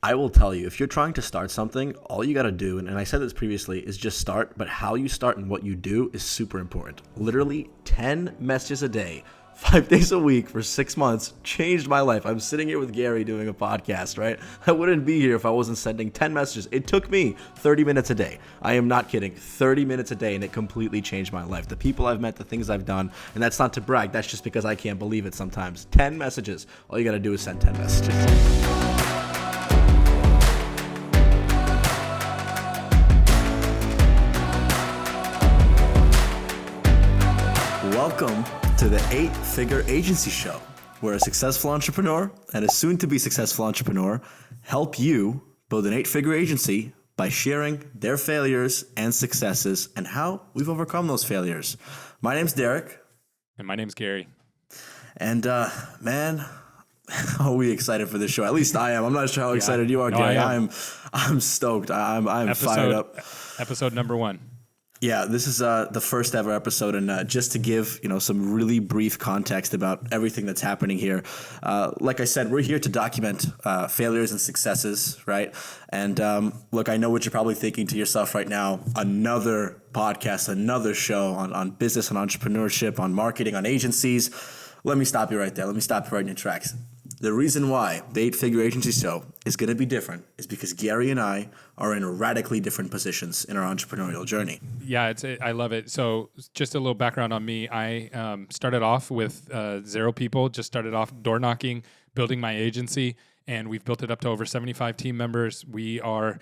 I will tell you, if you're trying to start something, all you got to do, and I said this previously, is just start, but how you start and what you do is super important. Literally 10 messages a day, 5 days a week for 6 months changed my life. I'm sitting here with Gary doing a podcast, right? I wouldn't be here if I wasn't sending 10 messages. It took me 30 minutes a day. I am not kidding. 30 minutes a day, and it completely changed my life. The people I've met, the things I've done, and that's not to brag. That's just because I can't believe it sometimes. 10 messages. All you got to do is send 10 messages. Welcome to the 8-Figure Agency Show, where a successful entrepreneur and a soon-to-be successful entrepreneur help you build an 8-figure agency by sharing their failures and successes and how we've overcome those failures. My name's Derek. And my name's Gary. And man, are we excited for this show? At least I am. I'm not sure how excited you are, Gary. I'm stoked. I'm fired up. Episode number 1. Yeah, this is the first ever episode, and just to give some really brief context about everything that's happening here. Like I said, we're here to document failures and successes, right? And look, I know what you're probably thinking to yourself right now: another podcast, another show on business, on entrepreneurship, on marketing, on agencies. Let me stop you right there. Let me stop you right in your tracks. The reason why the 8-Figure Agency Show is going to be different is because Gary and I are in radically different positions in our entrepreneurial journey. Yeah, I love it. So just a little background on me. I started off with 0 people, just started off door knocking, building my agency, and we've built it up to over 75 team members. We are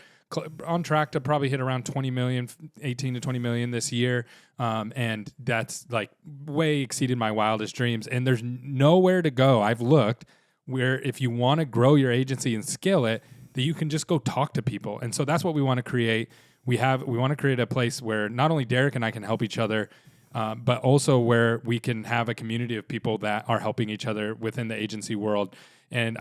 on track to probably hit around 20 million, 18 to 20 million this year. And that's like way exceeded my wildest dreams. And there's nowhere to go. I've looked where if you want to grow your agency and scale it, that you can just go talk to people. And so that's what we want to create. We want to create a place where not only Derek and I can help each other, but also where we can have a community of people that are helping each other within the agency world. And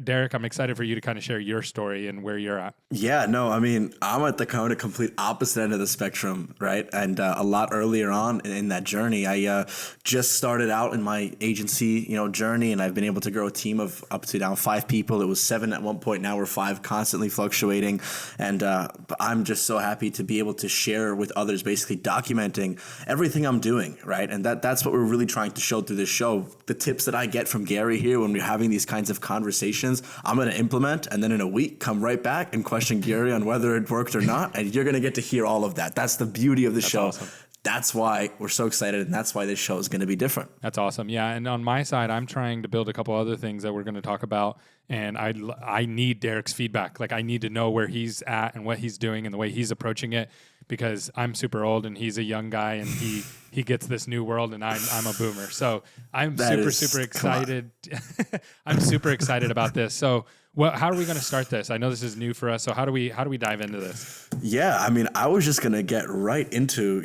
Derek, I'm excited for you to kind of share your story and where you're at. Yeah, no, I mean, I'm at the kind of complete opposite end of the spectrum, right? And a lot earlier on in that journey, I just started out in my agency, journey, and I've been able to grow a team of up to now 5 people. It was 7 at one point. Now we're 5, constantly fluctuating. And I'm just so happy to be able to share with others, basically documenting everything I'm doing, right? And that's what we're really trying to show through this show. The tips that I get from Gary here when we're having these kinds of conversations, I'm going to implement, and then in a week come right back and question Gary on whether it worked or not, and you're going to get to hear all of that. That's the beauty of the show. Awesome. That's why we're so excited, and that's why this show is going to be different. That's awesome. Yeah, and on my side, I'm trying to build a couple other things that we're going to talk about, and I need Derek's feedback. Like, I need to know where he's at and what he's doing and the way he's approaching it, because I'm super old and he's a young guy, and he gets this new world, and I'm a boomer. So I'm super excited. I'm super excited about this. So how are we going to start this? I know this is new for us. So how do we dive into this? Yeah, I mean, I was just going to get right into,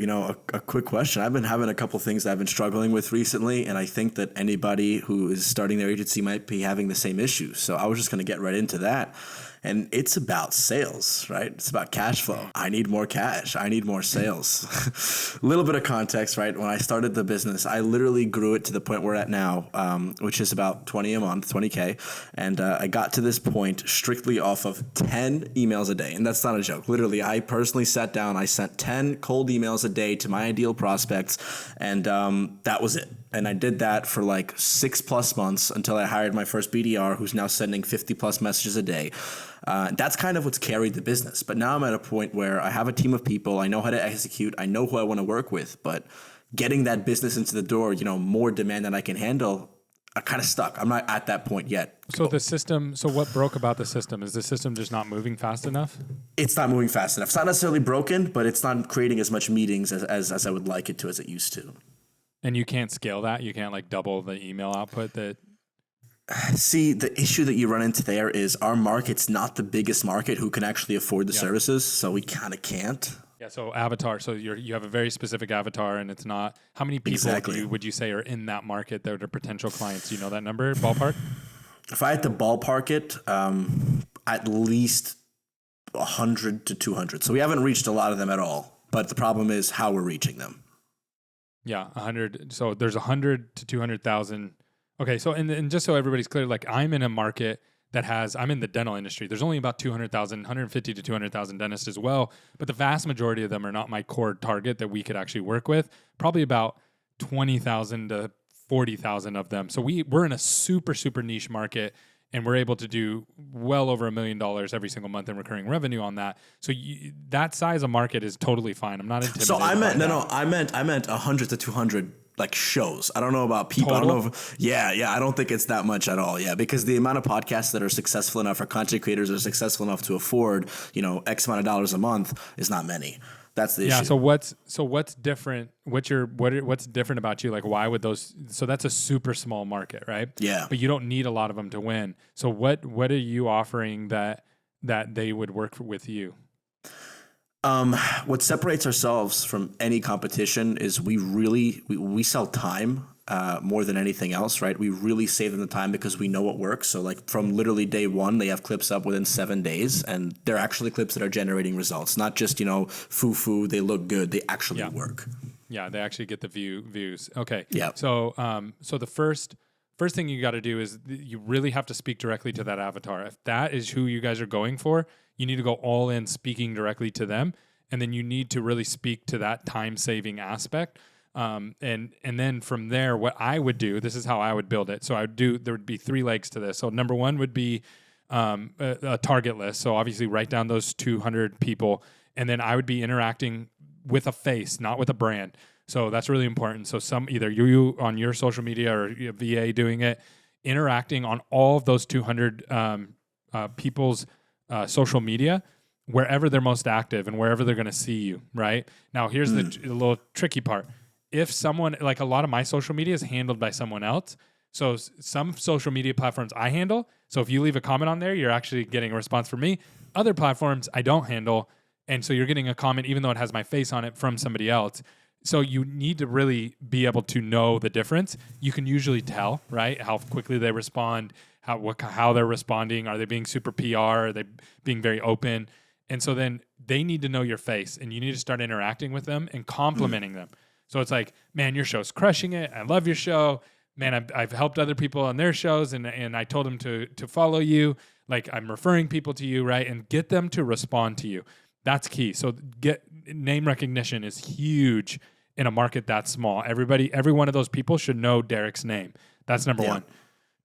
a quick question. I've been having a couple things that I've been struggling with recently, and I think that anybody who is starting their agency might be having the same issues. So I was just going to get right into that. And it's about sales, right? It's about cash flow. I need more cash. I need more sales. A little bit of context, right? When I started the business, I literally grew it to the point we're at now, which is about 20 a month, 20K. And I got to this point strictly off of 10 emails a day. And that's not a joke. Literally, I personally sat down. I sent 10 cold emails a day to my ideal prospects. And that was it. And I did that for like 6+ months until I hired my first BDR, who's now sending 50+ messages a day. That's kind of what's carried the business. But now I'm at a point where I have a team of people. I know how to execute. I know who I want to work with. But getting that business into the door, more demand than I can handle, I'm kind of stuck. I'm not at that point yet. So what broke about the system? Is the system just not moving fast enough? It's not moving fast enough. It's not necessarily broken, but it's not creating as much meetings as I would like it to, as it used to. And you can't scale that? You can't like double the email output that... See, the issue that you run into there is our market's not the biggest market who can actually afford the services, so we kind of can't. Yeah, so avatar. So you have a very specific avatar, and it's not... How many people would you say are in that market that are potential clients? Do you know that number, ballpark? If I had to ballpark it, at least 100 to 200. So we haven't reached a lot of them at all, but the problem is how we're reaching them. Yeah, 100. So there's 100 to 200,000. Okay, so and just so everybody's clear, like I'm in a market I'm in the dental industry. There's only about 200,000, 150 to 200,000 dentists as well, but the vast majority of them are not my core target that we could actually work with. Probably about 20,000 to 40,000 of them. So we're in a super, super niche market, and we're able to do well over $1 million every single month in recurring revenue on that. So that size of market is totally fine. I'm not intimidated. So I meant 100 to 200 like shows. I don't know about people. Total? I don't know if, I don't think it's that much at all. Yeah. Because the amount of podcasts that are successful enough, or content creators are successful enough to afford, X amount of dollars a month is not many. That's the issue. Yeah. So what's different? What's different about you? Like, why would those? So that's a super small market, right? Yeah. But you don't need a lot of them to win. So what are you offering that they would work with you? What separates ourselves from any competition is we sell time more than anything else, right? We really save them the time because we know what works. So like from literally day one, they have clips up within 7 days, and they're actually clips that are generating results, not just, foo-foo, they look good, they actually work. Yeah, they actually get the views. Okay. Yeah. So so the first thing you got to do is you really have to speak directly to that avatar. If that is who you guys are going for, you need to go all in speaking directly to them, and then you need to really speak to that time-saving aspect. And then from there, what I would do, this is how I would build it. So there would be 3 legs to this. So number 1 would be a target list. So obviously write down those 200 people, and then I would be interacting with a face, not with a brand. So that's really important. So either you on your social media or a VA doing it, interacting on all of those 200 people's social media, wherever they're most active and wherever they're going to see you, right? Now, here's the little tricky part. If someone, like a lot of my social media is handled by someone else. So some social media platforms I handle. So if you leave a comment on there, you're actually getting a response from me. Other platforms I don't handle. And so you're getting a comment, even though it has my face on it, from somebody else. So you need to really be able to know the difference. You can usually tell, right? How quickly they respond, how they're responding. Are they being super PR? Are they being very open? And so then they need to know your face, and you need to start interacting with them and complimenting them. So it's like, man, your show's crushing it. I love your show. Man, I've helped other people on their shows, and I told them to follow you. Like, I'm referring people to you, right? And get them to respond to you. That's key. So name recognition is huge in a market that small. Every one of those people should know Derek's name. That's number 1.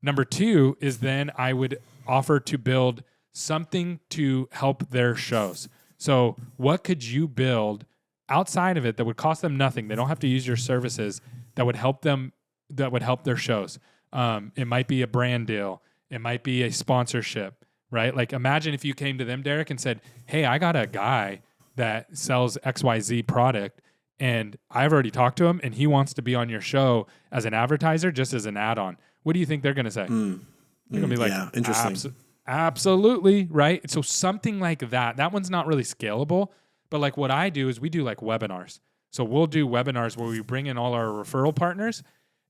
Number 2 is then I would offer to build something to help their shows. So what could you build outside of it that would cost them nothing? They don't have to use your services, that would help them, that would help their shows. It might be a brand deal. It might be a sponsorship, right? Like, imagine if you came to them, Derek, and said, hey, I got a guy that sells XYZ product, and I've already talked to him, and he wants to be on your show as an advertiser, just as an add-on. What do you think they're going to say? They're going to be like, interesting. Absolutely, right? So something like that. That one's not really scalable, but like what I do is we do like webinars. So we'll do webinars where we bring in all our referral partners,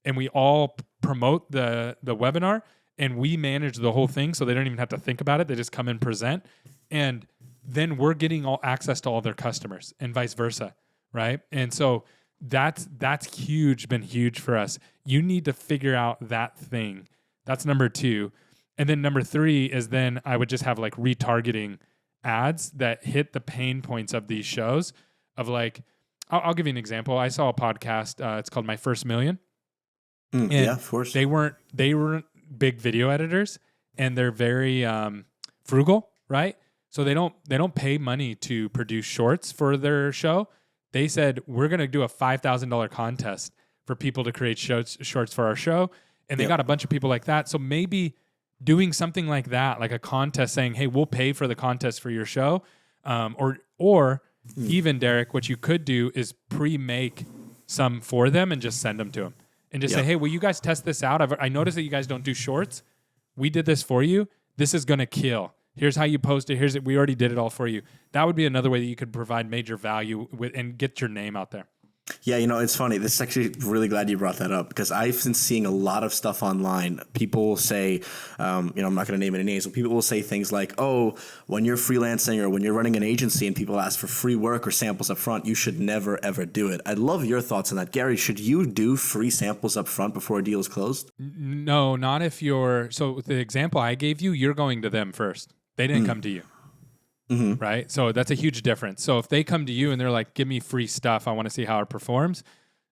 and we all promote the webinar, and we manage the whole thing, so they don't even have to think about it. They just come and present, and then we're getting all access to all their customers, and vice versa, right? And so that's huge, been huge for us. You need to figure out that thing. That's number 2. And then number 3 is then I would just have like retargeting ads that hit the pain points of these shows. Of like, I'll give you an example. I saw a podcast. It's called My First Million. Yeah, of course. They weren't big video editors, and they're very frugal, right? So they don't pay money to produce shorts for their show. They said, we're going to do a $5,000 contest for people to create shorts for our show. And they got a bunch of people like that. So maybe doing something like that, like a contest saying, hey, we'll pay for the contest for your show. Or even, Derek, what you could do is pre-make some for them and just send them to them. And just say, hey, will you guys test this out? I noticed that you guys don't do shorts. We did this for you. This is going to kill. Here's how you post it. We already did it all for you. That would be another way that you could provide major value and get your name out there. Yeah, it's funny. This is actually really glad you brought that up because I've been seeing a lot of stuff online. People will say, I'm not going to name any names, but people will say things like, oh, when you're freelancing or when you're running an agency and people ask for free work or samples up front, you should never, ever do it. I'd love your thoughts on that. Gary, should you do free samples up front before a deal is closed? No, not if you're. So the example I gave you, you're going to them first. They didn't come to you. Mm-hmm. Right. So that's a huge difference. So if they come to you and they're like, give me free stuff, I want to see how it performs.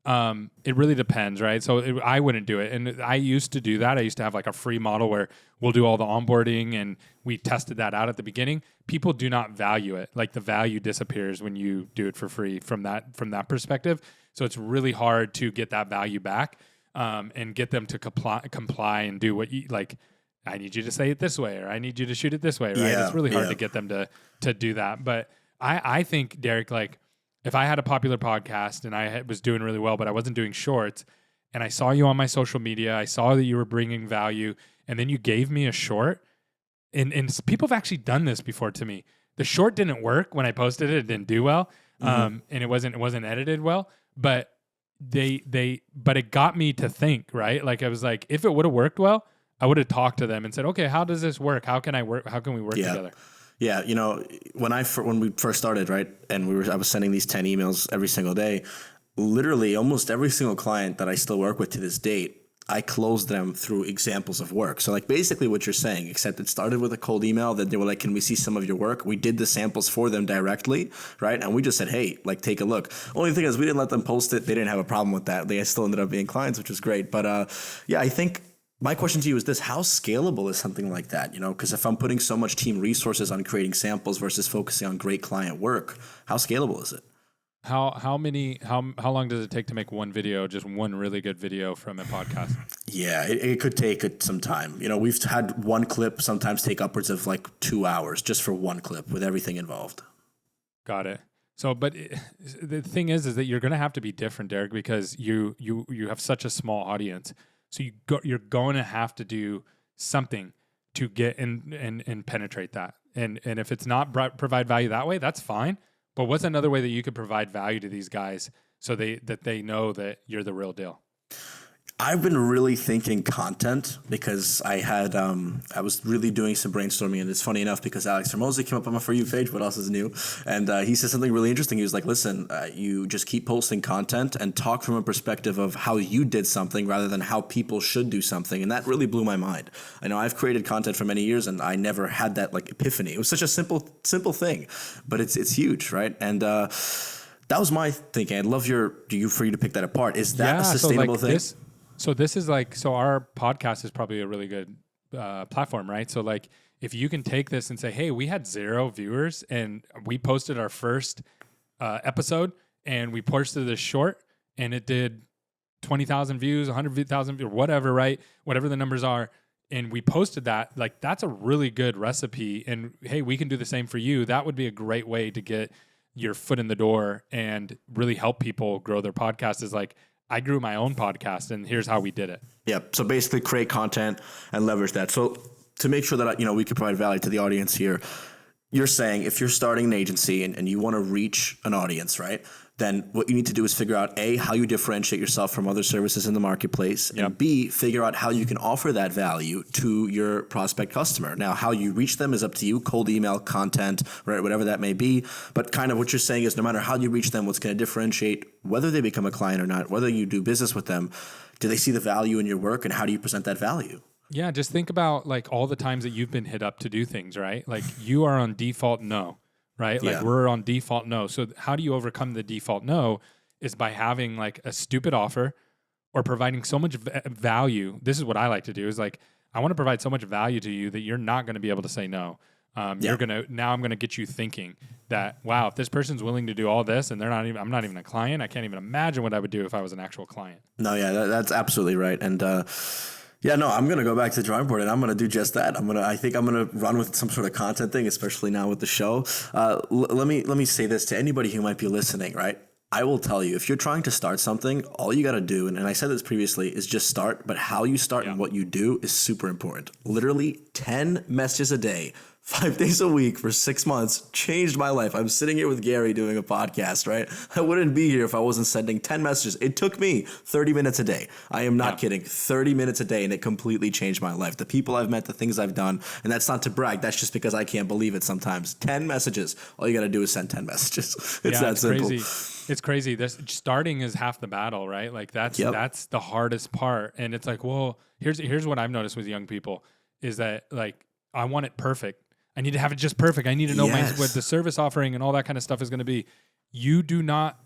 It really depends. Right. So I wouldn't do it. And I used to do that. I used to have like a free model where we'll do all the onboarding and we tested that out at the beginning. People do not value it. Like the value disappears when you do it for free from that perspective. So it's really hard to get that value back and get them to comply and do what you like. I need you to say it this way, or I need you to shoot it this way, right? Yeah, it's really hard to get them to do that. But I think, Derek, like if I had a popular podcast and I was doing really well, but I wasn't doing shorts, and I saw you on my social media, I saw that you were bringing value, and then you gave me a short, and people have actually done this before to me. The short didn't work when I posted it; it didn't do well, and it wasn't edited well, but but it got me to think, right? Like I was like, if it would have worked well, I would have talked to them and said, okay, how does this work? How can we work together? Yeah. When we first started, right. And I was sending these 10 emails every single day, literally almost every single client that I still work with to this date, I closed them through examples of work. So like basically what you're saying, except it started with a cold email that they were like, can we see some of your work? We did the samples for them directly, right? And we just said, hey, like take a look. Only thing is we didn't let them post it. They didn't have a problem with that. They still ended up being clients, which was great. But I think my question to you is this: how scalable is something like that? Because if I'm putting so much team resources on creating samples versus focusing on great client work, how scalable is it? How long does it take to make one video, just one really good video from a podcast? Yeah, it could take some time. We've had one clip sometimes take upwards of like 2 hours just for one clip with everything involved. Got it. So, but the thing is that you're going to have to be different, Derek, because you have such a small audience. So you're going to have to do something to get and penetrate that. And if it's not provide value that way, that's fine. But what's another way that you could provide value to these guys so that they know that you're the real deal? I've been really thinking content because I was really doing some brainstorming, and it's funny enough because Alex Hermosi came up on my For You page. What else is new? And he said something really interesting. He was like, listen, you just keep posting content and talk from a perspective of how you did something rather than how people should do something. And that really blew my mind. I know I've created content for many years and I never had that like epiphany. It was such a simple thing, but it's huge, right? And that was my thinking. I'd love for you to pick that apart. Is that a sustainable thing? So this is our podcast is probably a really good platform, right? So like if you can take this and say, hey, we had 0 viewers and we posted our first episode and we posted this short and it did 20,000 views, 100,000 views, whatever, right? Whatever the numbers are. And we posted that, like that's a really good recipe. And hey, we can do the same for you. That would be a great way to get your foot in the door and really help people grow their podcast is like, I grew my own podcast, and here's how we did it. Yeah. So basically create content and leverage that. So to make sure that, we can provide value to the audience here, you're saying if you're starting an agency and you want to reach an audience, right, then what you need to do is figure out, A, how you differentiate yourself from other services in the marketplace, and B, figure out how you can offer that value to your prospect customer. Now, how you reach them is up to you, cold email, content, right, whatever that may be. But kind of what you're saying is no matter how you reach them, what's going to differentiate whether they become a client or not, whether you do business with them, do they see the value in your work, and how do you present that value? Yeah, just think about like all the times that you've been hit up to do things, right? Like you are on default no. Right? Like we're on default no. So how do you overcome the default no is by having like a stupid offer or providing so much value. This is what I like to do is like, I want to provide so much value to you that you're not going to be able to say no. I'm going to get you thinking that, wow, if this person's willing to do all this and I'm not even a client, I can't even imagine what I would do if I was an actual client. No, yeah, that's absolutely right. And, I'm going to go back to the drawing board and I'm going to do just that. I think I'm going to run with some sort of content thing, especially now with the show. Let me say this to anybody who might be listening, right? I will tell you, if you're trying to start something, all you got to do, and I said this previously, is just start. But how you start and what you do is super important. Literally 10 messages a day 5 days a week for 6 months changed my life. I'm sitting here with Gary doing a podcast, right? I wouldn't be here if I wasn't sending 10 messages. It took me 30 minutes a day. I am not kidding. 30 minutes a day, and it completely changed my life. The people I've met, the things I've done, and that's not to brag. That's just because I can't believe it sometimes. 10 messages. All you got to do is send 10 messages. It's that simple. Crazy. It's crazy. Starting is half the battle, right? Like that's the hardest part. And it's like, well, here's what I've noticed with young people is that like I want it perfect. I need to have it just perfect. I need to know what the service offering and all that kind of stuff is going to be. You do not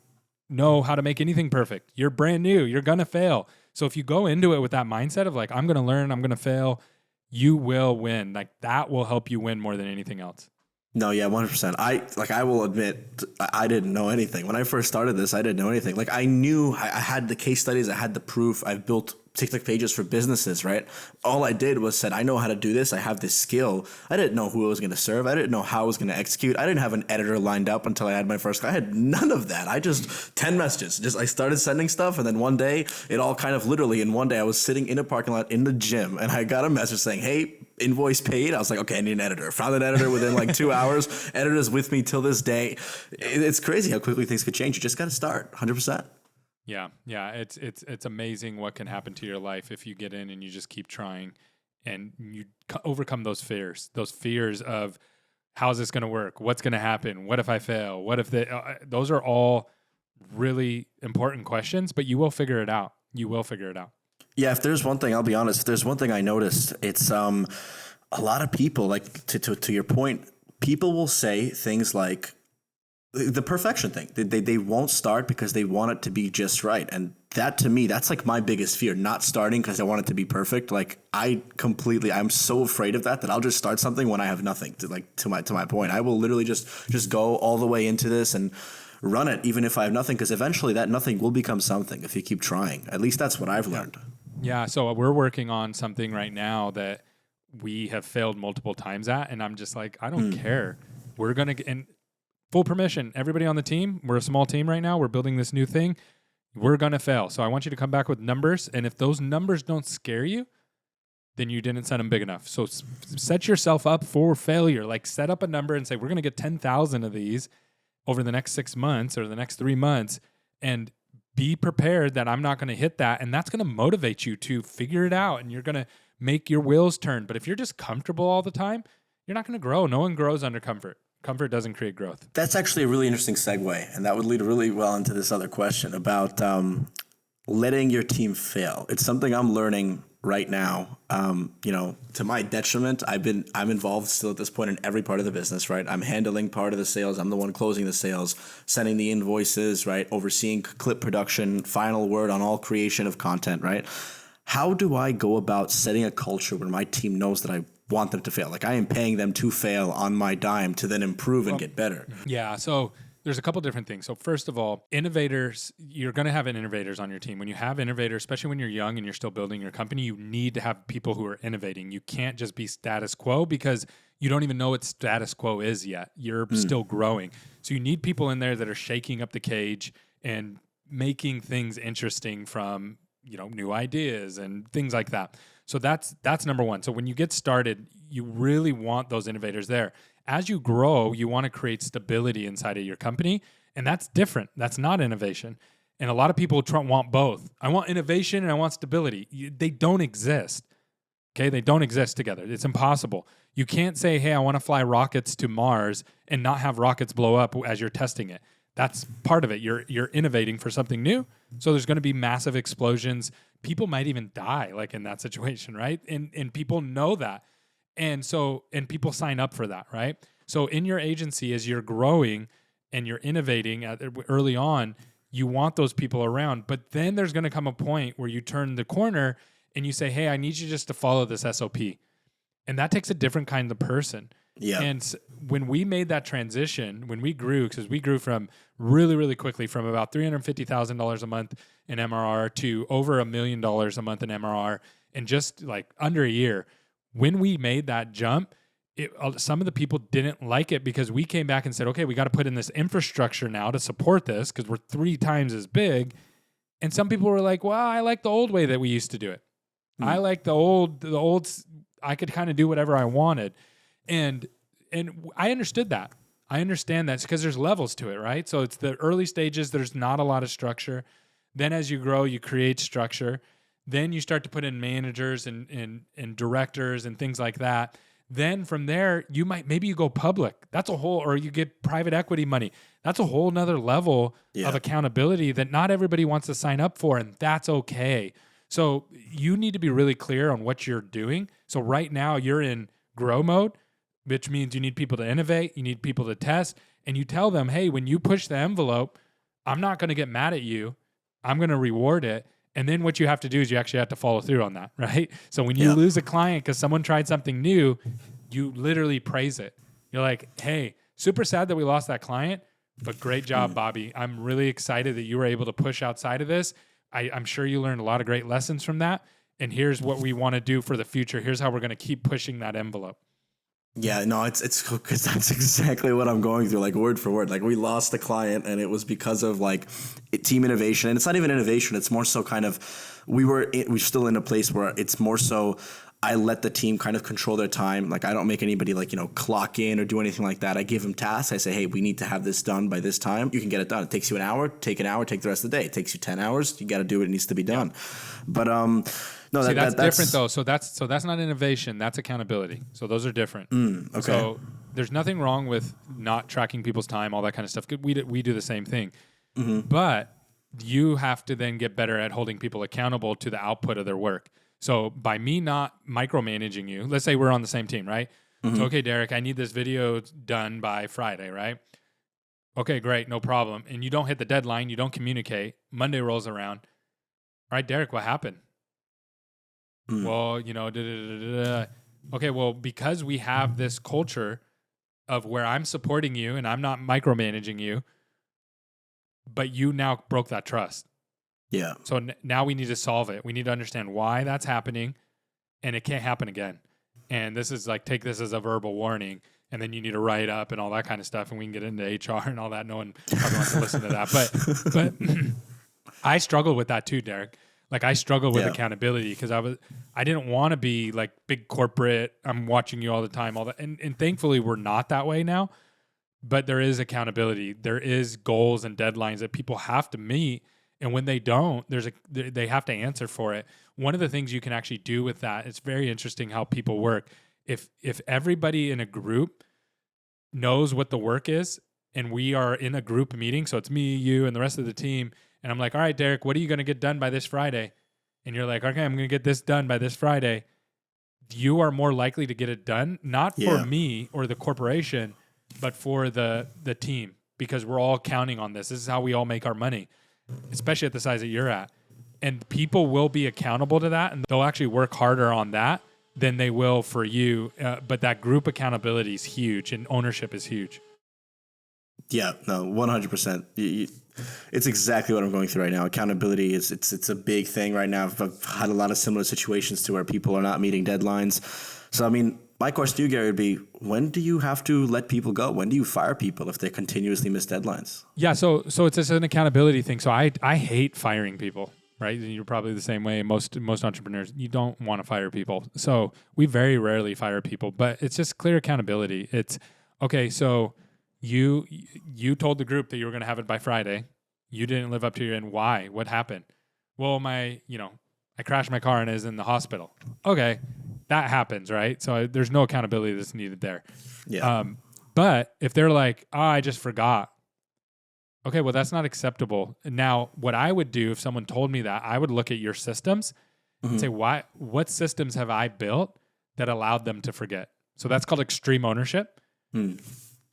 know how to make anything perfect. You're brand new. You're going to fail. So if you go into it with that mindset of like, I'm going to learn, I'm going to fail, you will win. Like that will help you win more than anything else. No, yeah, 100%. I will admit, I didn't know anything. When I first started this, I didn't know anything. Like I knew I had the case studies, I had the proof. I've built TikTok pages for businesses, right? All I did was said, I know how to do this. I have this skill. I didn't know who I was going to serve. I didn't know how I was going to execute. I didn't have an editor lined up until I had my first. I had none of that. I just 10 messages. I started sending stuff, and then one day it all kind of literally. And one day I was sitting in a parking lot in the gym, and I got a message saying, "Hey, invoice paid." I was like, okay, I need an editor. Found an editor within like 2 hours. Editor's with me till this day. It's crazy how quickly things could change. You just got to start 100%. Yeah. It's amazing what can happen to your life if you get in and you just keep trying and you overcome those fears of how's this going to work? What's going to happen? What if I fail? What if those are all really important questions, but you will figure it out. Yeah, if there's one thing, I'll be honest, if there's one thing I noticed, it's a lot of people, like to your point, people will say things like the perfection thing. They won't start because they want it to be just right. And that to me, that's like my biggest fear, not starting because I want it to be perfect. Like I'm so afraid of that I'll just start something when I have nothing to my point. I will literally just go all the way into this and run it even if I have nothing, because eventually that nothing will become something if you keep trying. At least that's what I've learned. Yeah. So we're working on something right now that we have failed multiple times at. And I'm just like, I don't care. We're going to, and full permission, everybody on the team, we're a small team right now. We're building this new thing. We're going to fail. So I want you to come back with numbers. And if those numbers don't scare you, then you didn't set them big enough. So set yourself up for failure. Like set up a number and say, we're going to get 10,000 of these over the next 6 months or the next 3 months. And be prepared that I'm not going to hit that. And that's going to motivate you to figure it out. And you're going to make your wheels turn. But if you're just comfortable all the time, you're not going to grow. No one grows under comfort. Comfort doesn't create growth. That's actually a really interesting segue. And that would lead really well into this other question about letting your team fail. It's something I'm learning right now. To my detriment, I'm involved still at this point in every part of the business, right? I'm handling part of the sales. I'm the one closing the sales, sending the invoices, right? Overseeing clip production, final word on all creation of content, right? How do I go about setting a culture where my team knows that I want them to fail? Like I am paying them to fail on my dime to then improve and get better. Yeah. So there's a couple different things. So first of all, innovators, you're going to have innovators on your team. When you have innovators, especially when you're young and you're still building your company, you need to have people who are innovating. You can't just be status quo because you don't even know what status quo is yet. You're still growing. So you need people in there that are shaking up the cage and making things interesting from, new ideas and things like that. So that's number one. So when you get started, you really want those innovators there. As you grow, you want to create stability inside of your company, and that's different. That's not innovation. And a lot of people want both. I want innovation and I want stability. They don't exist. Okay? They don't exist together. It's impossible. You can't say, hey, I want to fly rockets to Mars and not have rockets blow up as you're testing it. That's part of it. You're innovating for something new. So there's going to be massive explosions. People might even die like in that situation, right? And people know that. And people sign up for that, right? So in your agency, as you're growing and you're innovating early on, you want those people around. But then there's going to come a point where you turn the corner and you say, hey, I need you just to follow this SOP. And that takes a different kind of person. Yeah. And when we made that transition, when we grew, because we grew from really, really quickly from about $350,000 a month in MRR to over $1 million a month in MRR in just like under a year. When we made that jump, some of the people didn't like it because we came back and said, okay, we got to put in this infrastructure now to support this because we're 3 times as big. And some people were like, well, I like the old way that we used to do it. I like the old, I could kind of do whatever I wanted. And I understood that. I understand that because there's levels to it, right? So it's the early stages. There's not a lot of structure. Then as you grow, you create structure. Then you start to put in managers and directors and things like that. Then from there, maybe you go public. That's a whole, or you get private equity money. That's a whole nother level of accountability that not everybody wants to sign up for, and that's okay. So you need to be really clear on what you're doing. So right now you're in grow mode, which means you need people to innovate, you need people to test, and you tell them, hey, when you push the envelope, I'm not going to get mad at you. I'm going to reward it. And then what you have to do is you actually have to follow through on that, right? So when you lose a client because someone tried something new, you literally praise it. You're like, hey, super sad that we lost that client, but great job, Bobby. I'm really excited that you were able to push outside of this. I'm sure you learned a lot of great lessons from that. And here's what we want to do for the future. Here's how we're going to keep pushing that envelope. Yeah, no, it's because that's exactly what I'm going through, like word for word. Like we lost a client and it was because of like team innovation. And it's not even innovation. It's more so kind of, we're still in a place where it's more so I let the team kind of control their time. Like I don't make anybody like, clock in or do anything like that. I give them tasks. I say, hey, we need to have this done by this time. You can get it done. It takes you an hour, take the rest of the day. It takes you 10 hours. You got to do it. It needs to be done. But, no, see, that's different though. So that's not innovation. That's accountability. So those are different. Okay. So there's nothing wrong with not tracking people's time, all that kind of stuff. We do the same thing. Mm-hmm. But you have to then get better at holding people accountable to the output of their work. So by me not micromanaging you, let's say we're on the same team, right? Mm-hmm. So, okay, Derek, I need this video done by Friday, right? Okay, great, no problem. And you don't hit the deadline, you don't communicate. Monday rolls around. All right, Derek, what happened? Well, Okay, well, because we have this culture of where I'm supporting you and I'm not micromanaging you, but you now broke that trust. Yeah. So now we need to solve it. We need to understand why that's happening, and it can't happen again. And this is like, take this as a verbal warning, and then you need to write up and all that kind of stuff, and we can get into HR and all that. No one probably wants to listen to that. But I struggled with that too, Derek. Like I struggled with accountability because I didn't want to be like big corporate. I'm watching you all the time, all that. And thankfully we're not that way now, but there is accountability. There is goals and deadlines that people have to meet. And when they don't, they have to answer for it. One of the things you can actually do with that, it's very interesting how people work. If everybody in a group knows what the work is, and we are in a group meeting, so it's me, you, and the rest of the team, and I'm like, all right, Derek, what are you going to get done by this Friday? And you're like, okay, I'm going to get this done by this Friday. You are more likely to get it done, not for me or the corporation, but for the team, because we're all counting on this. This is how we all make our money, especially at the size that you're at. And people will be accountable to that, and they'll actually work harder on that than they will for you. But that group accountability is huge, and ownership is huge. Yeah, no, 100%. It's exactly what I'm going through right now. Accountability it's a big thing right now. I've had a lot of similar situations to where people are not meeting deadlines. So, I mean, my question to you, Gary, would be, when do you have to let people go? When do you fire people if they continuously miss deadlines? Yeah, so it's just an accountability thing. So I hate firing people, right? You're probably the same way. Most entrepreneurs, you don't want to fire people. So we very rarely fire people, but it's just clear accountability. It's, okay, so you told the group that you were going to have it by Friday. You didn't live up to your end. Why? What happened? Well, I crashed my car and is in the hospital. Okay, that happens, right? So there's no accountability that's needed there. Yeah. But if they're like, oh, I just forgot. Okay, well, that's not acceptable. Now, what I would do if someone told me that, I would look at your systems and say, what systems have I built that allowed them to forget? So that's called extreme ownership.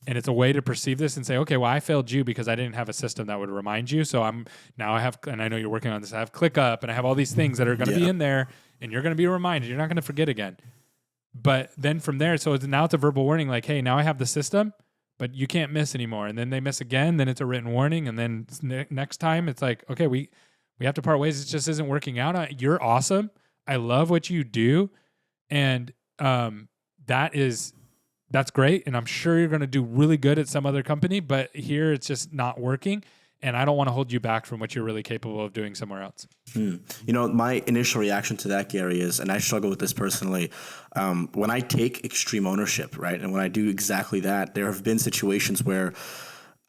And it's a way to perceive this and say, okay, well, I failed you because I didn't have a system that would remind you. So and I know you're working on this, I have ClickUp and I have all these things that are going to be in there and you're going to be reminded. You're not going to forget again. But then from there, so now it's a verbal warning like, hey, now I have the system, but you can't miss anymore. And then they miss again, then it's a written warning. And then next time it's like, okay, we have to part ways. It just isn't working out. You're awesome. I love what you do. And that's great. And I'm sure you're going to do really good at some other company, but here it's just not working. and I don't want to hold you back from what you're really capable of doing somewhere else. You know, my initial reaction to that, Gary, is, and I struggle with this personally, when I take extreme ownership, right, and when I do exactly that, there have been situations where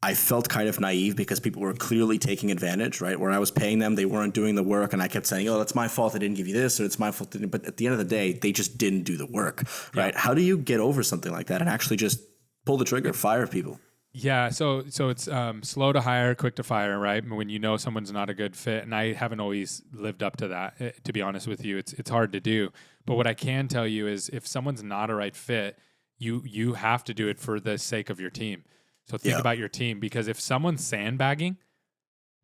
I felt kind of naive because people were clearly taking advantage, right? Where I was paying them, they weren't doing the work, and I kept saying, "Oh, that's my fault. I didn't give you this, or it's my fault." But at the end of the day, they just didn't do the work, right? How do you get over something like that and actually just pull the trigger, fire people? Yeah, so it's slow to hire, quick to fire, right? When you know someone's not a good fit, and I haven't always lived up to that. To be honest with you, it's hard to do. But what I can tell you is, if someone's not a right fit, you have to do it for the sake of your team. So think about your team, because if someone's sandbagging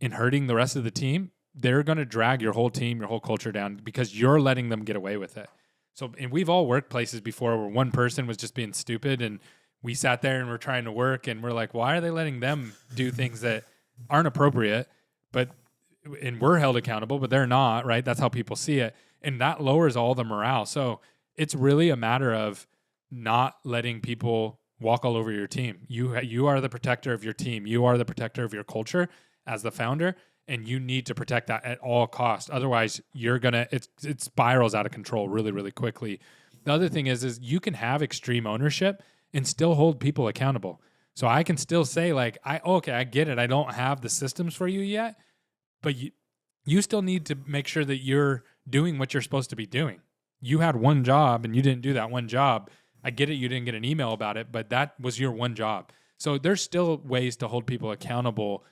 and hurting the rest of the team, they're going to drag your whole team, your whole culture down, because you're letting them get away with it. So, and we've all worked places before where one person was just being stupid, and we sat there and we're trying to work, and we're like, why are they letting them do things that aren't appropriate? And we're held accountable, but they're not, right? That's how people see it. And that lowers all the morale. So it's really a matter of not letting people walk all over your team. You are the protector of your team. You are the protector of your culture as the founder, and you need to protect that at all costs. Otherwise, it spirals out of control really, really quickly. The other thing is you can have extreme ownership and still hold people accountable. So I can still say, like, I get it. I don't have the systems for you yet, but you still need to make sure that you're doing what you're supposed to be doing. You had one job and you didn't do that one job. I get it, you didn't get an email about it, but that was your one job. So there's still ways to hold people accountable,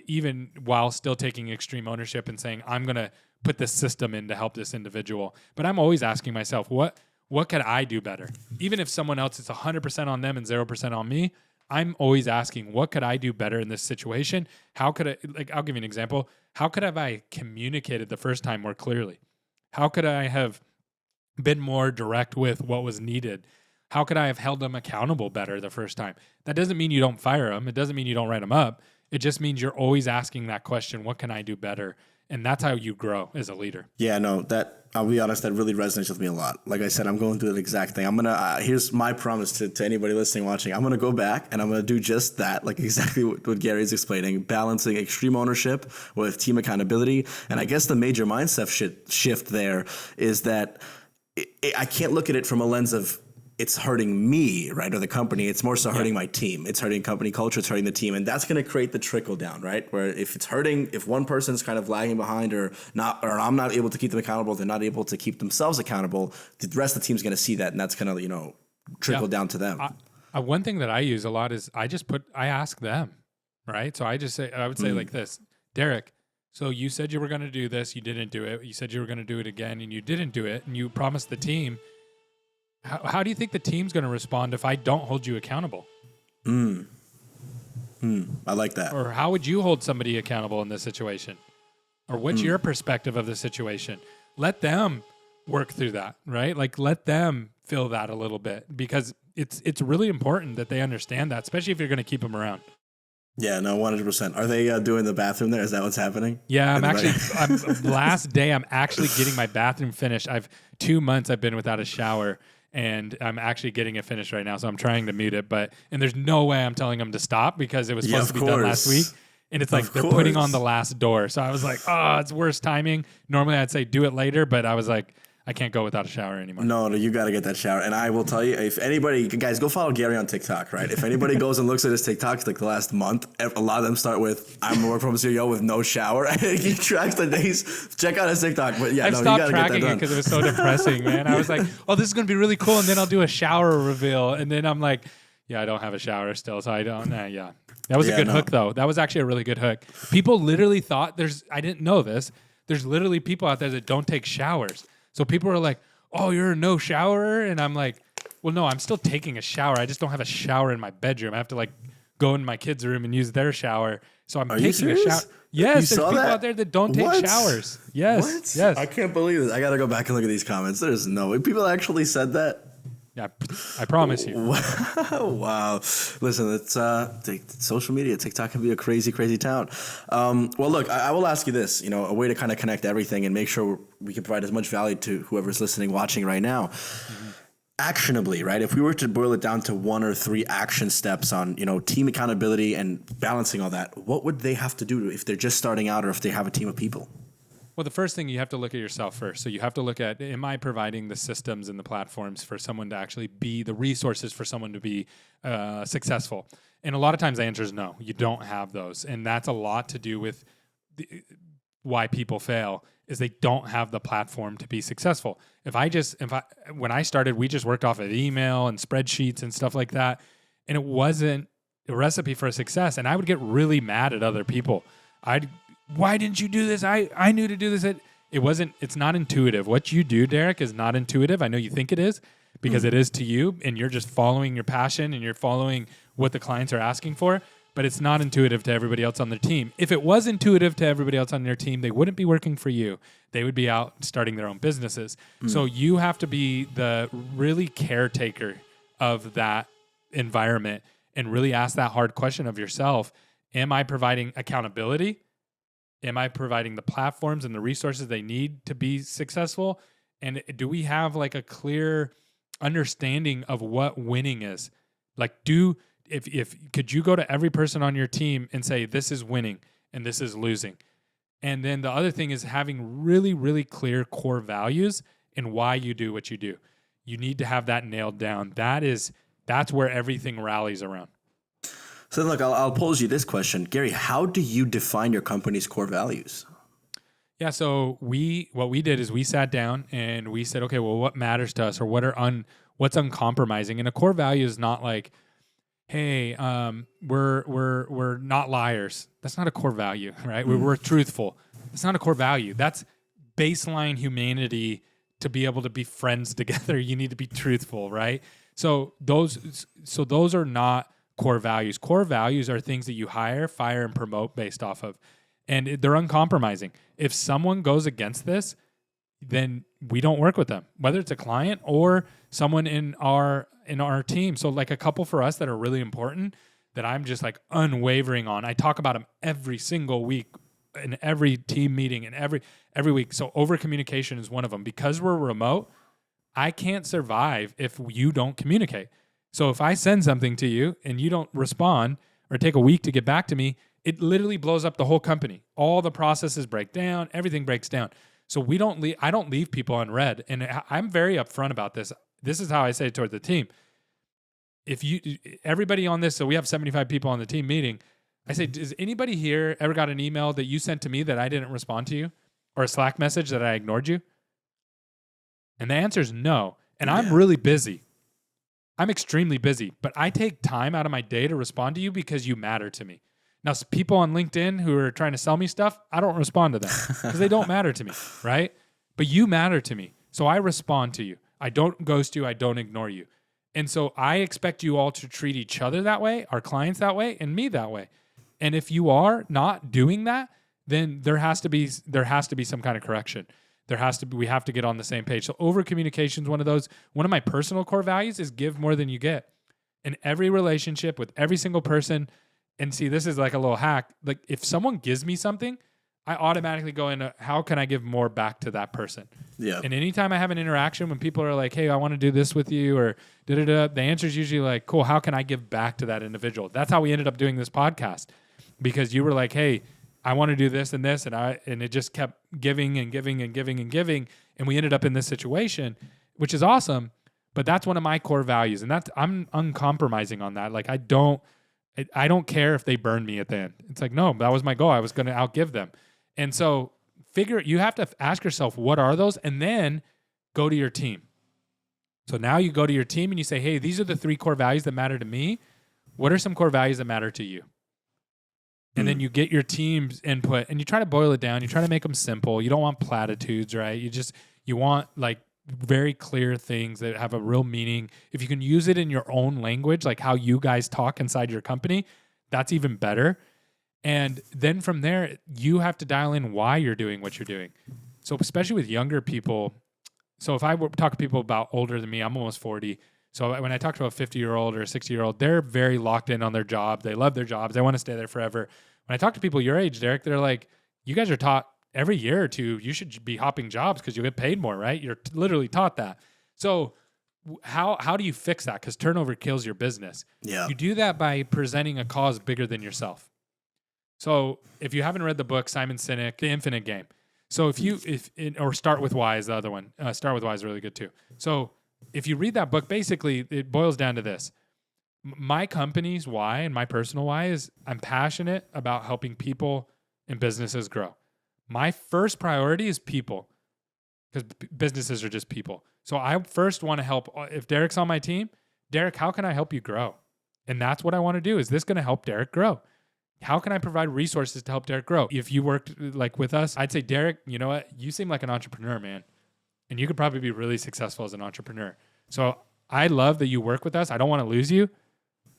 even while still taking extreme ownership and saying, I'm going to put this system in to help this individual. But I'm always asking myself, what could I do better? Even if someone else, it's 100% on them and 0% on me, I'm always asking, what could I do better in this situation? How could I'll give you an example. How could I communicated the first time more clearly? How could I have been more direct with what was needed? How could I have held them accountable better the first time? That doesn't mean you don't fire them. It doesn't mean you don't write them up. It just means you're always asking that question, what can I do better? And that's how you grow as a leader. Yeah, no, I'll be honest, that really resonates with me a lot. Like I said, I'm going through the exact thing. I'm going to, here's my promise to anybody listening, watching. I'm going to go back and I'm going to do just that, like exactly what Gary's explaining, balancing extreme ownership with team accountability. And I guess the major mindset shift there is that I can't look at it from a lens of, it's hurting me, right, or the company. It's more so hurting my team. It's hurting company culture. It's hurting the team. And that's going to create the trickle down, right? Where if one person's kind of lagging behind or I'm not able to keep them accountable, they're not able to keep themselves accountable, the rest of the team's going to see that. And that's going to, trickle down to them. One thing that I use a lot is I ask them, right? So I would say like this, Derek, so you said you were going to do this. You didn't do it. You said you were going to do it again and you didn't do it. And you promised the team. How do you think the team's going to respond if I don't hold you accountable? I like that. Or how would you hold somebody accountable in this situation? Or what's your perspective of the situation? Let them work through that, right? Like let them feel that a little bit, because it's really important that they understand that, especially if you're going to keep them around. Yeah, no, 100%. Are they doing the bathroom there? Is that what's happening? Yeah, last day I'm actually getting my bathroom finished. 2 months I've been without a shower. And I'm actually getting it finished right now, so I'm trying to mute it. And there's no way I'm telling them to stop, because it was supposed to be done last week. And it's like they're putting on the last door. So I was like, oh, it's worst timing. Normally I'd say do it later, but I was like, I can't go without a shower anymore. No, you got to get that shower. And I will tell you, if anybody, guys, go follow Gary on TikTok, right? If anybody goes and looks at his TikToks like the last month, a lot of them start with, I'm a work from CEO with no shower. And he tracks the days. Check out his TikTok. But yeah, I've stopped tracking it because it was so depressing, man. I was like, oh, this is going to be really cool. And then I'll do a shower reveal. And then I'm like, yeah, I don't have a shower still. So I don't, yeah. That was a good hook, though. That was actually a really good hook. People literally thought I didn't know this. There's literally people out there that don't take showers. So people are like, oh, you're a no showerer? And I'm like, well, no, I'm still taking a shower. I just don't have a shower in my bedroom. I have to go in my kids' room and use their shower. So I'm taking a shower. Yes, there's people out there that don't take showers. Yes. What? Yes. I can't believe this. I got to go back and look at these comments. There's no way. People actually said that? Yeah, I promise you. Wow. Listen, it's social media. TikTok can be a crazy, crazy town. Well, look, I will ask you this, a way to kind of connect everything and make sure we can provide as much value to whoever's listening, watching right now. Mm-hmm. actionably, right? If we were to boil it down to one or three action steps on, team accountability and balancing all that, what would they have to do if they're just starting out or if they have a team of people? Well, the first thing you have to look at yourself first. So you have to look at, am I providing the systems and the platforms for someone to actually be the resources for someone to be successful? And a lot of times the answer is no, you don't have those. And that's a lot to do with why people fail is they don't have the platform to be successful. When I started, we just worked off of email and spreadsheets and stuff like that. And it wasn't a recipe for success. And I would get really mad at other people. Why didn't you do this? I knew to do this. It's not intuitive. What you do, Derek, is not intuitive. I know you think it is because it is to you and you're just following your passion and you're following what the clients are asking for, but it's not intuitive to everybody else on their team. If it was intuitive to everybody else on their team, they wouldn't be working for you. They would be out starting their own businesses. So you have to be the really caretaker of that environment and really ask that hard question of yourself. Am I providing accountability? Am I providing the platforms and the resources they need to be successful? And do we have like a clear understanding of what winning is? Like, could you go to every person on your team and say, this is winning and this is losing? And then the other thing is having really, really clear core values and why you do what you do. You need to have that nailed down. That's where everything rallies around. So look, I'll pose you this question. Gary, how do you define your company's core values? Yeah, so what we did is we sat down and we said, okay, well, what matters to us or what's uncompromising? And a core value is not like, hey, we're not liars. That's not a core value, right? We're truthful. That's not a core value. That's baseline humanity. To be able to be friends together, you need to be truthful, right? So those are not core values. Core values are things that you hire, fire, and promote based off of. And they're uncompromising. If someone goes against this, then we don't work with them, whether it's a client or someone in our team. So like a couple for us that are really important that I'm just like unwavering on. I talk about them every single week in every team meeting and every week. So over communication is one of them. Because we're remote, I can't survive if you don't communicate. So if I send something to you and you don't respond or take a week to get back to me, it literally blows up the whole company. All the processes break down, everything breaks down. So I don't leave people on red. And I'm very upfront about this. This is how I say it toward the team. Everybody on this, so we have 75 people on the team meeting. I say, does anybody here ever got an email that you sent to me that I didn't respond to you? Or a Slack message that I ignored you? And the answer is no. And I'm really busy. I'm extremely busy, but I take time out of my day to respond to you because you matter to me. Now, people on LinkedIn who are trying to sell me stuff, I don't respond to them because they don't matter to me, right? But you matter to me, so I respond to you. I don't ghost you. I don't ignore you. And so I expect you all to treat each other that way, our clients that way, and me that way. And if you are not doing that, then there has to be some kind of correction. We have to get on the same page. So over communication is one of those. One of my personal core values is give more than you get. In every relationship with every single person, and see, this is like a little hack. Like if someone gives me something, I automatically go into how can I give more back to that person? Yeah. And anytime I have an interaction when people are like, hey, I want to do this with you or da-da-da, the answer is usually like, cool, how can I give back to that individual? That's how we ended up doing this podcast because you were like, hey, I want to do this and this, and it just kept giving and giving and giving and giving, and we ended up in this situation, which is awesome. But that's one of my core values, and I'm uncompromising on that. Like I don't care if they burn me at the end. It's like no, that was my goal. I was going to outgive them, and so you have to ask yourself what are those, and then go to your team. So now you go to your team and you say, hey, these are the 3 core values that matter to me. What are some core values that matter to you? And then you get your team's input and you try to boil it down. You try to make them simple. You don't want platitudes, right? You want like very clear things that have a real meaning. If you can use it in your own language, like how you guys talk inside your company, that's even better. And then from there, you have to dial in why you're doing what you're doing. So especially with younger people. So if I talk to people about older than me, I'm almost 40. So when I talk to a 50-year-old or a 60-year-old, they're very locked in on their job. They love their jobs. They want to stay there forever. When I talk to people your age, Derek, they're like, you guys are taught every year or two, you should be hopping jobs because you'll get paid more, right? You're literally taught that. So how do you fix that? Because turnover kills your business. Yeah. You do that by presenting a cause bigger than yourself. So if you haven't read the book, Simon Sinek, The Infinite Game. So or Start With Why is the other one. Start With Why is really good too. So if you read that book, basically it boils down to this. My company's why and my personal why is I'm passionate about helping people and businesses grow. My first priority is people, because businesses are just people. So I first want to help. If Derek's on my team, Derek, how can I help you grow? And that's what I want to do. Is this going to help Derek grow? How can I provide resources to help Derek grow? If you worked like with us, I'd say, Derek, you know what? You seem like an entrepreneur, man. And you could probably be really successful as an entrepreneur. So I love that you work with us. I don't want to lose you,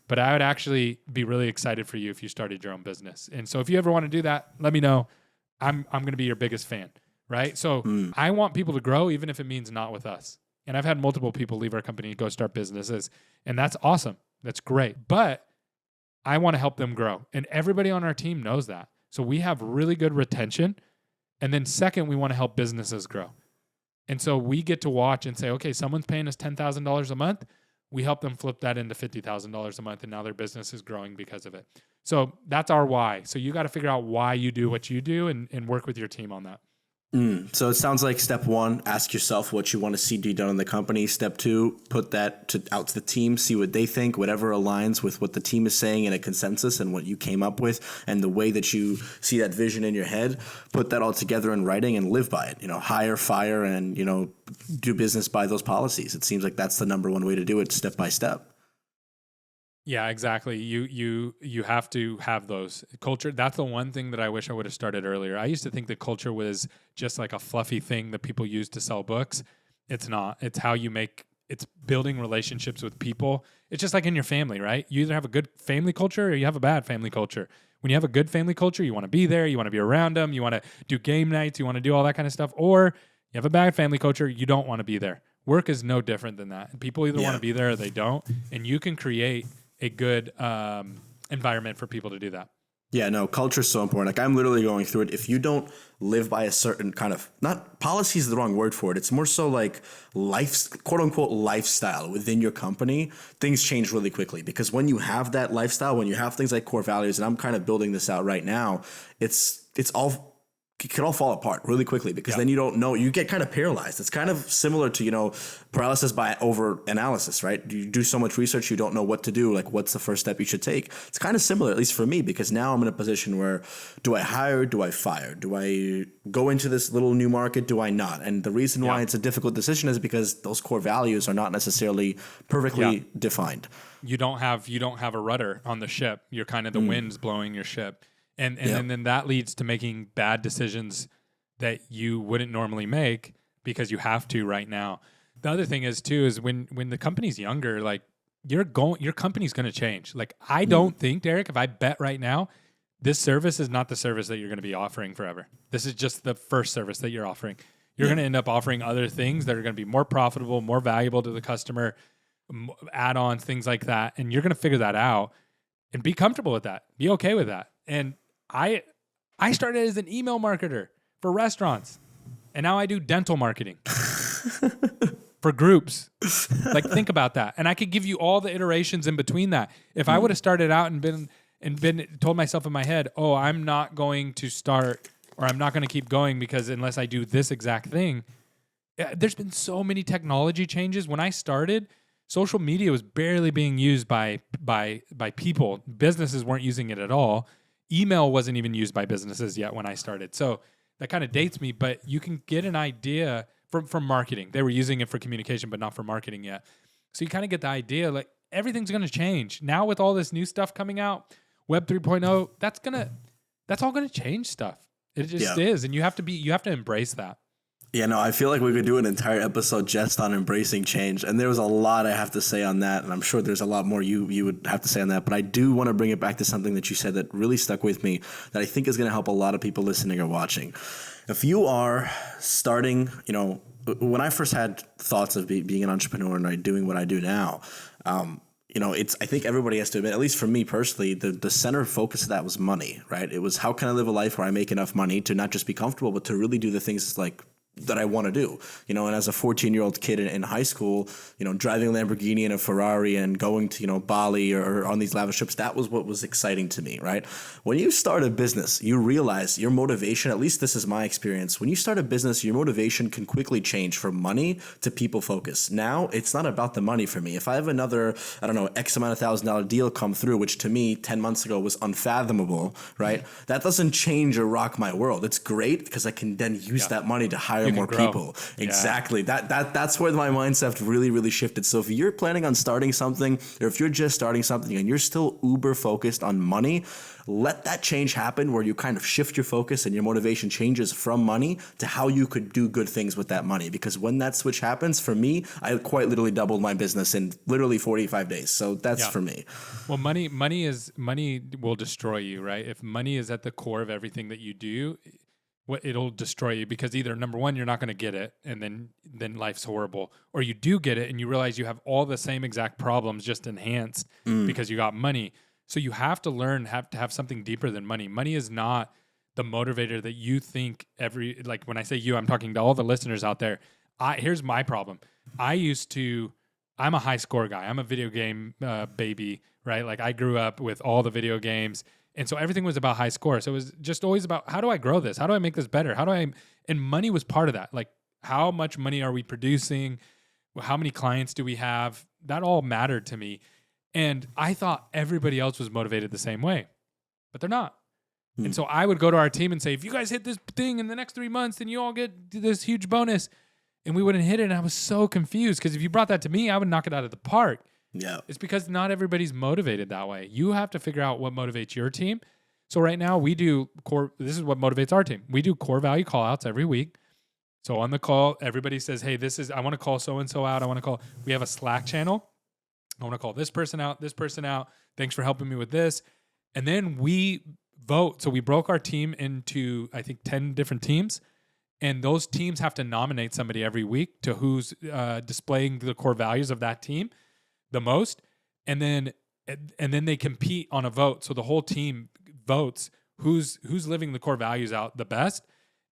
but I would actually be really excited for you if you started your own business. And so if you ever want to do that, let me know. I'm going to be your biggest fan, right? So I want people to grow, even if it means not with us. And I've had multiple people leave our company and go start businesses, and that's awesome. That's great. But I want to help them grow. And everybody on our team knows that. So we have really good retention. And then second, we want to help businesses grow. And so we get to watch and say, okay, someone's paying us $10,000 a month. We help them flip that into $50,000 a month, and now their business is growing because of it. So that's our why. So you got to figure out why you do what you do and work with your team on that. So it sounds like step one, ask yourself what you want to see be done in the company. Step two, put that out to the team, see what they think, whatever aligns with what the team is saying in a consensus and what you came up with and the way that you see that vision in your head. Put that all together in writing and live by it. Hire, fire, and, do business by those policies. It seems like that's the number one way to do it, step by step. Yeah, exactly. You have to have those culture. That's the one thing that I wish I would have started earlier. I used to think that culture was just like a fluffy thing that people use to sell books. It's not. It's how you it's building relationships with people. It's just like in your family, right? You either have a good family culture or you have a bad family culture. When you have a good family culture, you want to be there, you want to be around them, you want to do game nights, you want to do all that kind of stuff. Or you have a bad family culture, you don't want to be there. Work is no different than that. People either want to be there or they don't. And you can create a good environment for people to do that. Yeah, no, culture is so important. Like I'm literally going through it. If you don't live by a certain kind of, not policy is the wrong word for it. It's more so like quote unquote lifestyle within your company, things change really quickly because when you have that lifestyle, when you have things like core values, and I'm kind of building this out right now, it can all fall apart really quickly because then you don't know, you get kind of paralyzed. It's kind of similar to, paralysis by over analysis, right? You do so much research, you don't know what to do. Like what's the first step you should take? It's kind of similar, at least for me, because now I'm in a position where do I hire? Do I fire? Do I go into this little new market? Do I not? And the reason why it's a difficult decision is because those core values are not necessarily perfectly defined. You don't have a rudder on the ship. You're kind of the wind's blowing your ship. And then that leads to making bad decisions that you wouldn't normally make because you have to right now. The other thing is too is when the company's younger, like your company's going to change. Like I don't think, Derek, if I bet right now, this service is not the service that you're going to be offering forever. This is just the first service that you're offering. You're going to end up offering other things that are going to be more profitable, more valuable to the customer, add-ons, things like that. And you're going to figure that out and be comfortable with that. Be okay with that. And I started as an email marketer for restaurants, and now I do dental marketing for groups. Like, think about that. And I could give you all the iterations in between that. If I would have started out and been told myself in my head, oh, I'm not going to start or I'm not going to keep going because unless I do this exact thing, there's been so many technology changes. When I started, social media was barely being used by people. Businesses weren't using it at all. Email wasn't even used by businesses yet when I started. So that kind of dates me, but you can get an idea from marketing. They were using it for communication, but not for marketing yet. So you kind of get the idea, like everything's going to change. Now with all this new stuff coming out, Web 3.0, that's all going to change stuff. It just is. And you have to embrace that. Yeah, no, I feel like we could do an entire episode just on embracing change. And there was a lot I have to say on that. And I'm sure there's a lot more you would have to say on that. But I do want to bring it back to something that you said that really stuck with me that I think is going to help a lot of people listening or watching. If you are starting, when I first had thoughts of being an entrepreneur and doing what I do now, I think everybody has to admit, at least for me personally, the center focus of that was money, right? It was how can I live a life where I make enough money to not just be comfortable, but to really do the things like that I want to do, and as a 14-year-old kid in high school, driving a Lamborghini and a Ferrari and going to, Bali or on these lavish trips, that was what was exciting to me, right? When you start a business, you realize your motivation, at least this is my experience, when you start a business, your motivation can quickly change from money to people focus. Now, it's not about the money for me. If I have another, I don't know, X amount of $1,000 deal come through, which to me 10 months ago was unfathomable, right? That doesn't change or rock my world. It's great because I can then use that money to hire more people. Exactly. That's where my mindset really, really shifted. So if you're planning on starting something, or if you're just starting something and you're still uber focused on money, let that change happen where you kind of shift your focus and your motivation changes from money to how you could do good things with that money. Because when that switch happens, for me, I quite literally doubled my business in literally 45 days. So that's for me. Well, money will destroy you, right? If money is at the core of everything that you do, it'll destroy you, because either number one, you're not going to get it, and then life's horrible, or you do get it and you realize you have all the same exact problems, just enhanced because you got money. So you have to learn to have something deeper than money. Money is not the motivator that you think like when I say you, I'm talking to all the listeners out there. Here's my problem. I'm a high score guy. I'm a video game baby, right? Like I grew up with all the video games. And so everything was about high score. So it was just always about, how do I grow this? How do I make this better? And money was part of that. Like, how much money are we producing? How many clients do we have? That all mattered to me. And I thought everybody else was motivated the same way, but they're not. And so I would go to our team and say, if you guys hit this thing in the next 3 months, then you all get this huge bonus. And we wouldn't hit it. And I was so confused, because if you brought that to me, I would knock it out of the park. Yeah. It's because not everybody's motivated that way. You have to figure out what motivates your team. So right now we do this is what motivates our team. We do core value call outs every week. So on the call, everybody says, hey, I want to call so-and-so out. We have a Slack channel. I want to call this person out. Thanks for helping me with this. And then we vote. So we broke our team into, I think, 10 different teams. And those teams have to nominate somebody every week to who's displaying the core values of that team the most. And then they compete on a vote. So the whole team votes who's living the core values out the best.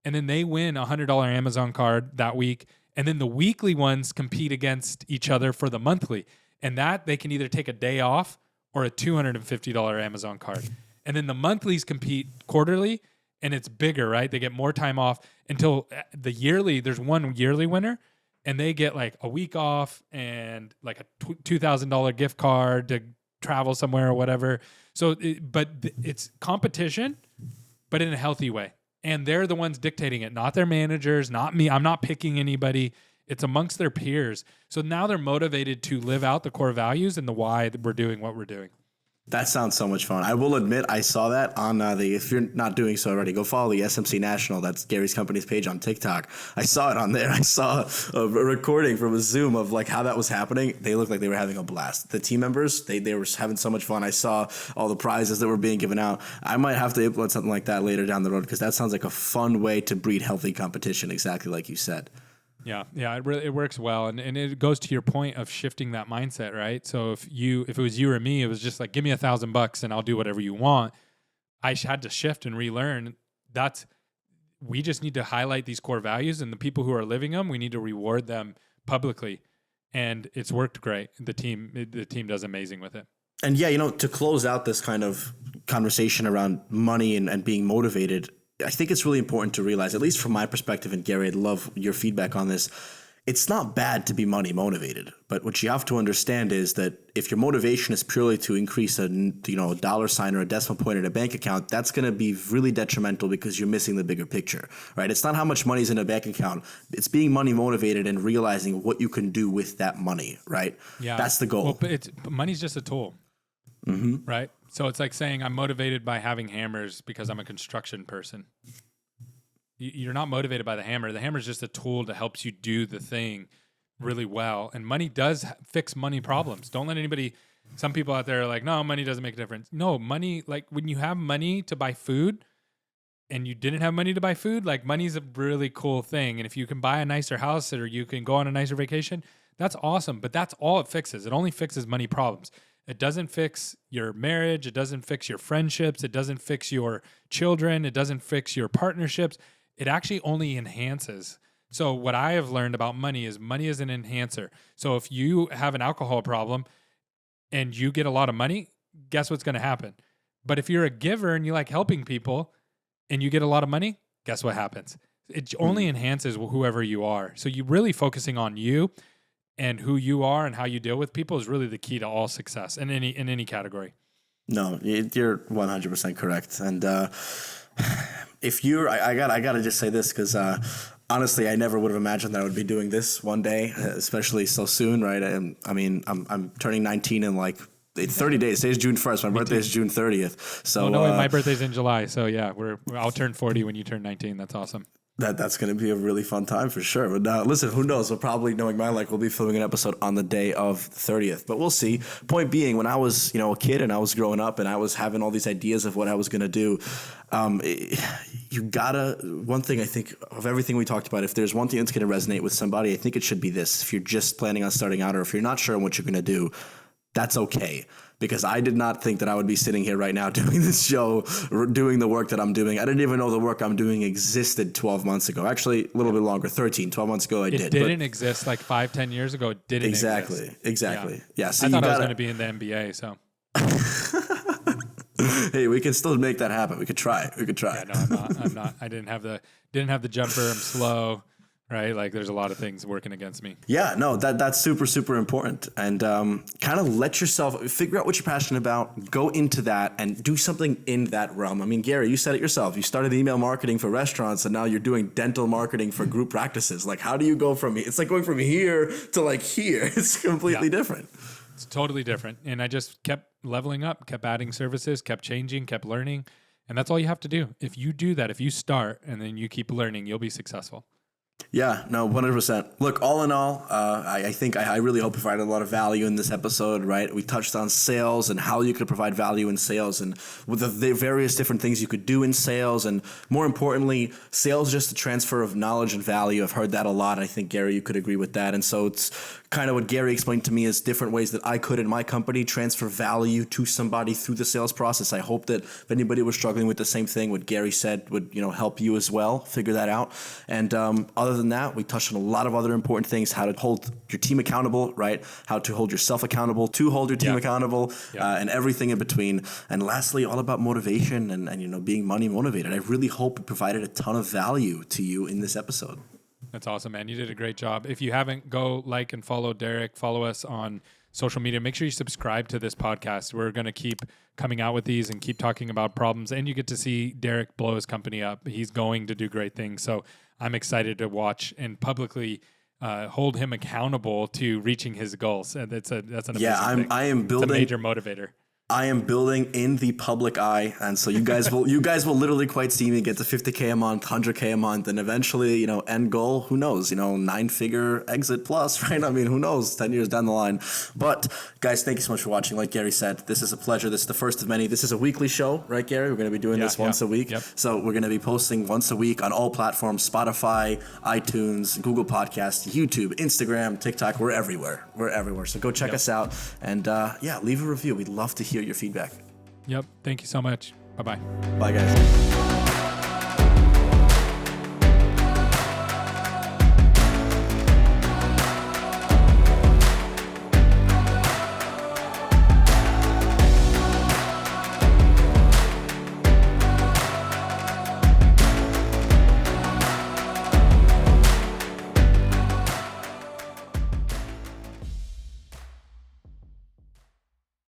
And then they win a $100 Amazon card that week. And then the weekly ones compete against each other for the monthly. And that they can either take a day off or a $250 Amazon card. And then the monthlies compete quarterly, and it's bigger, right? They get more time off until the yearly. There's one yearly winner, and they get like a week off and like a $2,000 gift card to travel somewhere or whatever. So, it's competition, but in a healthy way. And they're the ones dictating it, not their managers, not me. I'm not picking anybody. It's amongst their peers. So now they're motivated to live out the core values and the why that we're doing what we're doing. That sounds so much fun. I will admit, I saw that on if you're not doing so already, go follow the SMC National. That's Gary's company's page on TikTok. I saw it on there. I saw a recording from a Zoom of like how that was happening. They looked like they were having a blast. The team members, they were having so much fun. I saw all the prizes that were being given out. I might have to implement something like that later down the road, because that sounds like a fun way to breed healthy competition, exactly like you said. Yeah, it works well, and it goes to your point of shifting that mindset, right? So if it was you or me, it was just like, give me $1,000 and I'll do whatever you want. I had to shift and relearn. We just need to highlight these core values, and the people who are living them, we need to reward them publicly, and it's worked great. The team does amazing with it. And yeah, to close out this kind of conversation around money and being motivated, I think it's really important to realize, at least from my perspective, and Gary, I'd love your feedback on this. It's not bad to be money motivated, but what you have to understand is that if your motivation is purely to increase a dollar sign or a decimal point in a bank account, that's going to be really detrimental, because you're missing the bigger picture, right? It's not how much money is in a bank account. It's being money motivated and realizing what you can do with that money, right? Yeah, that's the goal. Well, but money's just a tool. Mm-hmm. Right? So it's like saying I'm motivated by having hammers because I'm a construction person. You're not motivated by the hammer. The hammer is just a tool that helps you do the thing really well. And money does fix money problems. Don't let anybody, some people out there are like, no, money doesn't make a difference. No, money, like when you have money to buy food and you didn't have money to buy food, like money's a really cool thing. And if you can buy a nicer house or you can go on a nicer vacation, that's awesome. But that's all it fixes. It only fixes money problems. It doesn't fix your marriage. It doesn't fix your friendships. It doesn't fix your children. It doesn't fix your partnerships. It actually only enhances. So what I have learned about money is an enhancer. So if you have an alcohol problem and you get a lot of money, guess what's going to happen? But if you're a giver and you like helping people and you get a lot of money, guess what happens? It only enhances whoever you are. So you really focusing on you and who you are and how you deal with people is really the key to all success in any category. No, you're 100% correct. And if you're, I gotta just say this because honestly, I never would have imagined that I would be doing this one day, especially so soon, right? I'm turning 19 in like 30 days. Today's June 1st. My birthday is June 30th. So my birthday's in July. So yeah, I'll turn 40 when you turn 19. That's awesome. That's going to be a really fun time for sure. But listen, who knows? We'll probably, knowing my luck, we'll be filming an episode on the day of the 30th. But we'll see. Point being, when I was a kid and I was growing up and I was having all these ideas of what I was going to do, you gotta, one thing I think of everything we talked about, if there's one thing that's going to resonate with somebody, I think it should be this. If you're just planning on starting out or if you're not sure what you're going to do, that's okay. Because I did not think that I would be sitting here right now doing this show, doing the work that I'm doing. I didn't even know the work I'm doing existed 12 months ago. Actually, a little bit longer, 12 months ago it didn't exist like 5-10 years ago. It didn't exist. Exactly. Yeah. So I thought I was going to be in the NBA, so. Hey, we can still make that happen. We could try. Yeah, no, I'm not. I didn't have the jumper. I'm slow. Right? Like there's a lot of things working against me. Yeah, no, that's super, super important. And kind of let yourself figure out what you're passionate about, go into that and do something in that realm. I mean, Gary, you said it yourself. You started email marketing for restaurants and now you're doing dental marketing for group practices. Like, how do you go from, it's like going from here to like here. It's completely different. It's totally different. And I just kept leveling up, kept adding services, kept changing, kept learning. And that's all you have to do. If you do that, if you start and then you keep learning, you'll be successful. Yeah, no, 100%. Look, all in all, I think I really hope provided a lot of value in this episode, right? We touched on sales and how you could provide value in sales and with the various different things you could do in sales. And more importantly, sales just a transfer of knowledge and value. I've heard that a lot. I think, Gary, you could agree with that. And so it's kind of what Gary explained to me is different ways that I could in my company transfer value to somebody through the sales process. I hope that if anybody was struggling with the same thing, what Gary said would, help you as well figure that out. And other than that, we touched on a lot of other important things, how to hold your team accountable, right? How to hold yourself accountable, to hold your team accountable, and everything in between. And lastly, all about motivation and being money motivated. I really hope it provided a ton of value to you in this episode. That's awesome, man. You did a great job. If you haven't, go like and follow Derek. Follow us on social media. Make sure you subscribe to this podcast. We're going to keep coming out with these and keep talking about problems. And you get to see Derek blow his company up. He's going to do great things. So I'm excited to watch and publicly hold him accountable to reaching his goals. And that's an amazing thing. I am building. It's a major motivator. I am building in the public eye, and so you guys will literally quite see me get to 50K a month, 100K a month, and eventually, end goal, who knows, 9-figure exit plus, right? I mean, who knows, 10 years down the line. But guys, thank you so much for watching. Like Gary said, this is a pleasure. This is the first of many. This is a weekly show, right, Gary? We're going to be doing this once a week. Yep. So we're going to be posting once a week on all platforms: Spotify, iTunes, Google Podcasts, YouTube, Instagram, TikTok. We're everywhere. So go check us out, and leave a review. We'd love to hear your feedback. Yep. Thank you so much. Bye-bye. Bye, guys.